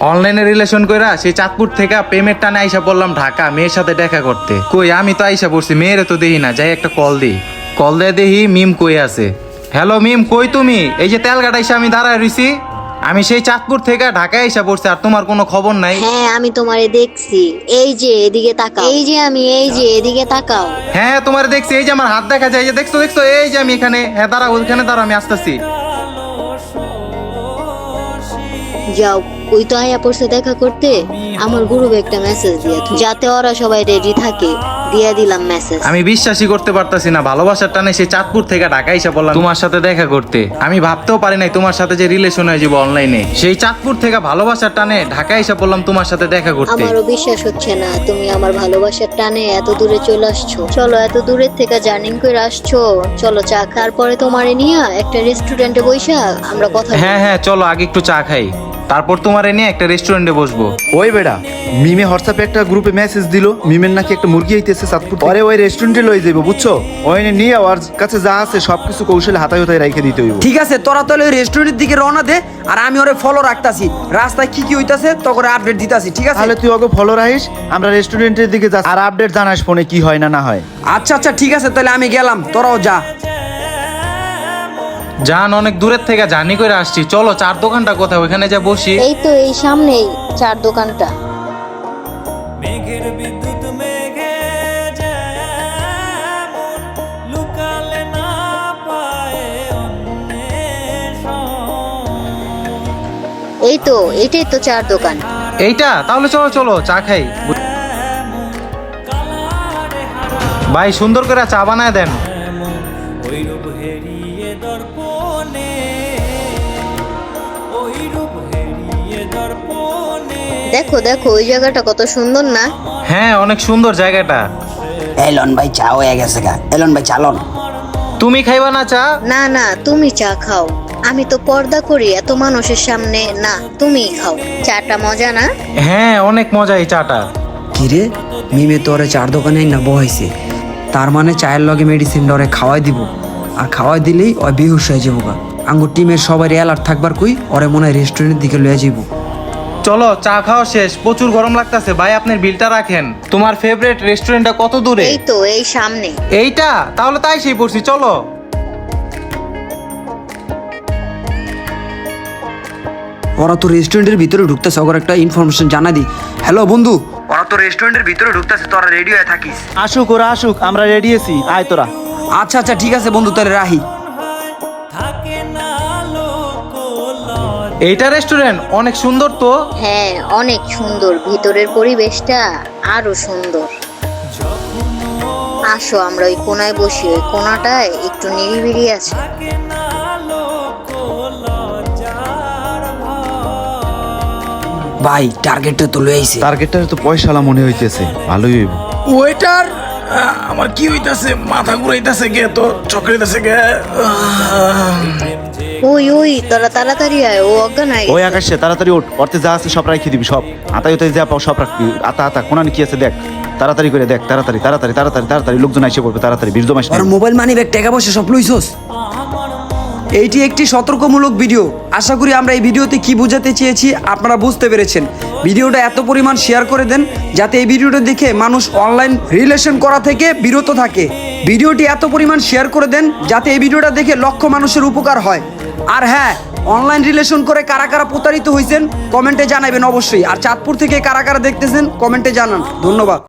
অনলাইনে রিলেশন কইরা সেই চাঁদপুর থেকে পেমেন্ট টানে আইসা বললাম ঢাকা মেয়ের সাথে দেখা করতে। কই আমি তো আইসা পড়ছি, মেয়েরে তো দেখি না, যাই একটা কল দিই। কল দিয়ে দেখি মিম কই আছে। হ্যালো মিম, কই তুমি? এই যে তেলঘাট আইসা আমি দাঁড়ায় রইছি। আমি সেই চাঁদপুর থেকে ঢাকায় আইসা পড়ছি, আর তোমার কোনো খবর নাই। হ্যাঁ আমি তোমারে দেখছি, এই যে এদিকে তাকাও, এই যে এদিকে তাকাও। হ্যাঁ তোমার দেখছি, এই যে আমার হাত দেখা যায়, এই যে দেখছো দেখছো, এই যে আমি এখানে। হ্যাঁ দাঁড়াও, ওইখানে দাঁড়াও, আমি আসতেছি। যাও, ওই তো আয়া পড়ছে দেখা করতে। আমার গ্রুপে একটা মেসেজ দিয়ে যাতে ওরা সবাই রেডি থাকে, দিয়ে দিলাম মেসেজ। আমি বিশ্বাসই করতে পারতাছি না, ভালোবাসার টানে সেই চাঁদপুর থেকে ঢাকা এসে বললাম তোমার সাথে দেখা করতে। আমি ভাবতেও পারি নাই তোমার সাথে যে রিলেশন হয়ে যাবো অনলাইনে। সেই চাঁদপুর থেকে ভালোবাসার টানে ঢাকা এসে বললাম তোমার সাথে দেখা করতে। আমারও বিশ্বাস হচ্ছে না তুমি আমার ভালোবাসার টানে এত দূরে চলে আসছো। চলো, এত দূরের থেকে জার্নি করে আসছো, চলো চা খাওয়ার পরে তোমারে নিয়ে একটা রেস্টুরেন্টে বইসা আমরা কথা বলবো। হ্যাঁ হ্যাঁ চলো, আগে একটু চা খাই, তারপর তোমারে নিয়ে একটা রেস্টুরেন্টে বসবো। ওই বেড়া, মিমে হোয়াটসঅ্যাপে একটা গ্রুপে মেসেজ দিল মিমের নাকি একটা মুরগি আইতেছে চাঁদপুর। পরে ওই রেস্টুরেন্টে লই যাবো, বুঝছো? ওই নিয়ে ওর কাছে যা আছে সবকিছু কৌশলে হাতায় হাতায় রেখে দিতে হইব। ঠিক আছে, তোরা তাহলে ওই রেস্টুরেন্টের দিকে রওনা দে, আর আমি ওরে ফলো রাখতাছি। রাস্তায় কি কি হইতাছে তখন আপডেট দিতাছি, ঠিক আছে? তাহলে তুই ওকে ফলো রাখিস, আমরা রেস্টুরেন্টের দিকে যাচ্ছি, আর আপডেট জানাস ফোনে কি হয় না হয়। আচ্ছা আচ্ছা ঠিক আছে, তাহলে আমি গেলাম, তোরাও যা। জান অনেক দূরের থেকে জার্নি করে আসছি, চলো চার দোকানটা কোথায়, ওইখানে যা বসি। এই তো এই সামনেই চার দোকানটা। মেঘের বিদ্যুৎ মেঘে যেমন লুকালে না পায় অন্বেষণ। এই তো এটাই তো চার দোকান। এইটা তাহলে চলো চলো চা খাই। ভাই সুন্দর করে চা বানায় দেন। ওই রূপ হেরিয়ে দর্পণে, ওই রূপ হেরিয়ে দর্পণে। দেখো দেখো ওই জায়গাটা কত সুন্দর না? হ্যাঁ অনেক সুন্দর জায়গাটা। এলন ভাই চা হয়ে গেছে গা, এলন ভাই চালন। তুমি খাইবা না চা? না না, তুমি চা খাও, আমি তো পর্দা করি এত মানুষের সামনে। না, তুমিই খাও, চাটা মজা না? হ্যাঁ অনেক মজা এই চাটা। কিরে, মিমে তো ওরে চার দোকানে না বহাইছে, তার মানে চায়ের লগে মেডিসিন ডরে খাওয়াই দিব, আর খাওয়াই দিলেই ওই বেহুশ হয়ে যাবো গা। আঙ্গুর টিমের সবাই অ্যালার্ট থাকবার কই ওরে মনে হয় রেস্টুরেন্টের দিকে লয়ে যাবো। চলো চা খাওয়া শেষ, প্রচুর গরম লাগতেছে। ভাই আপনার বিলটা রাখেন। তোমার ফেভারিট রেস্টুরেন্টটা কত দূরে? এই তো এই সামনে। এইটা? তাহলে তাই সেই পড়ছি, চলো। ওরা তো রেস্টুরেন্টের ভিতরে ঢুকতেছে, ওর একটা ইনফরমেশন জানা দি। হ্যালো বন্ধু, ওরা তো রেস্টুরেন্টের ভিতরে ঢুকতেছে, তোরা রেডি হয়ে থাকিস। আসুক ওরা আসুক, আমরা রেডি আছি, আয় তোরা। আচ্ছা আচ্ছা ঠিক আছে বন্ধু, তাহলে রাহি। থাকে না লোক লজ্জা। এইটা রেস্টুরেন্ট অনেক সুন্দর তো। হ্যাঁ অনেক সুন্দর, ভিতরের পরিবেশটা আরো সুন্দর। আসো আমরা ওই কোনায় বসি, ওই কোনাটায় একটু নিরিবিলি আছে। থাকে না লোক লজ্জার ভয়। ভাই টার্গেটটা তো লয়ে আইছে। টার্গেটটা তো পয়সালা মনে হইতেছে, ভালোই হইব। ওয়েটার, আমার কি হইতাছে, মাথা ঘুরাইতাছে গে, তো চক্রাইতাছে গে। ওই ওই তোরা তাড়াতাড়ি আয়, ও অজ্ঞান হয়ে ওই গেছে। আকাশে তাড়াতাড়ি ওঠ, অর্থে যা আছে সব রাখি দিবি, সব আতায় উতায় যা পাও সব রাখবি। আতা আতা কোনানি কি আছে দেখ, তাড়াতাড়ি করে দেখ, তাড়াতাড়ি তাড়াতাড়ি তাড়াতাড়ি তাড়াতাড়ি লোকজন এসে পড়বে, তাড়াতাড়ি বীর্য মাস। আর মোবাইল মানি ব্যাগ টাকা পয়সা সব লইছস? এইটি একটি সতর্কমূলক ভিডিও। আশা করি আমরা এই ভিডিওতে কি বোঝাতে চেয়েছি আপনারা বুঝতে পেরেছেন। ভিডিওটা এত পরিমাণ শেয়ার করে দেন যাতে এই ভিডিওটা দেখে মানুষ অনলাইন রিলেশন করা থেকে বিরত থাকে। ভিডিওটি এত পরিমাণ শেয়ার করে দেন যাতে এই ভিডিওটা দেখে লক্ষ মানুষের উপকার হয়। আর হ্যাঁ, অনলাইন রিলেশন করে কারা কারা প্রতারিত হয়েছেন কমেন্টে জানাবেন অবশ্যই। আর চাঁদপুর থেকে কারা কারা দেখতেছেন কমেন্টে জানান। ধন্যবাদ।